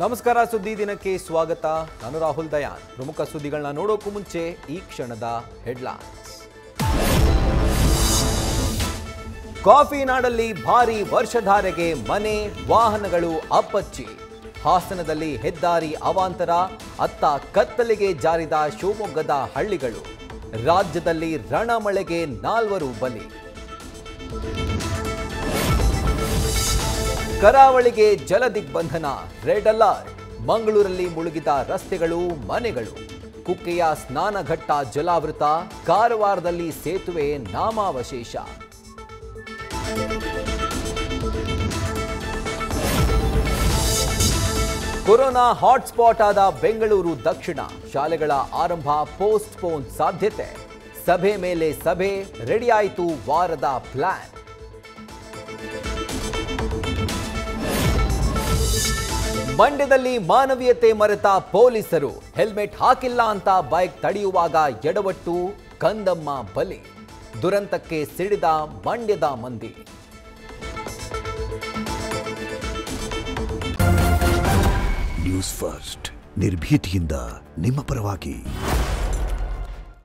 ನಮಸ್ಕಾರ ಸುದ್ದಿ ದಿನಕ್ಕೆ ಸ್ವಾಗತ. ನಾನು ರಾಹುಲ್ ದಯಾನ್. ಪ್ರಮುಖ ಸುದ್ದಿಗಳನ್ನ ನೋಡೋಕ್ಕೂ ಮುಂಚೆ ಈ ಕ್ಷಣದ ಹೆಡ್ಲೈನ್ಸ್. ಕಾಫಿ ನಾಡಲ್ಲಿ ಭಾರೀ ವರ್ಷಧಾರೆಗೆ ಮನೆ ವಾಹನಗಳು ಅಪ್ಪಚ್ಚಿ. ಹಾಸನದಲ್ಲಿ ಹೆದ್ದಾರಿ ಅವಾಂತರ, ಅತ್ತ ಕತ್ತಲೆಗೆ ಜಾರಿದ ಶಿವಮೊಗ್ಗದ ಹಳ್ಳಿಗಳು. ರಾಜ್ಯದಲ್ಲಿ ರಣಮಳೆಗೆ 4 ಬಲಿ. ಕರಾವಳಿಗೆ ಜಲದಿಗ್ಬಂಧನ, ರೆಡ್ ಅಲರ್ಟ್. ಮಂಗಳೂರಲ್ಲಿ ಮುಳುಗಿದ ರಸ್ತೆಗಳು, ಮನೆಗಳು. ಕುಕ್ಕೆಯ ಸ್ನಾನಘಟ್ಟ ಜಲಾವೃತ, ಕಾರವಾರದಲ್ಲಿ ಸೇತುವೆ ನಾಮಾವಶೇಷ. ಕೊರೋನಾ ಹಾಟ್ಸ್ಪಾಟ್ ಆದ ಬೆಂಗಳೂರು ದಕ್ಷಿಣ. ಶಾಲೆಗಳ ಆರಂಭ ಪೋಸ್ಟ್ಪೋನ್ ಸಾಧ್ಯತೆ. ಸಭೆ ಮೇಲೆ ಸಭೆ, ರೆಡಿಯಾಯಿತು ವಾರದ ಪ್ಲಾನ್. ಮಂಡ್ಯದಲ್ಲಿ ಮಾನವೀಯತೆ ಮರೆತ ಪೊಲೀಸರು. ಹೆಲ್ಮೆಟ್ ಹಾಕಿಲ್ಲ ಅಂತ ಬೈಕ್ ತಡೆಯುವಾಗ ಎಡವಟ್ಟು, ಕಂದಮ್ಮ ಬಲಿ. ದುರಂತಕ್ಕೆ ಸಿಡಿದ ಮಂಡ್ಯದ ಮಂದಿ. ನ್ಯೂಸ್ ಫಸ್ಟ್, ನಿರ್ಭೀತಿಯಿಂದ ನಿಮ್ಮ ಪರವಾಗಿ.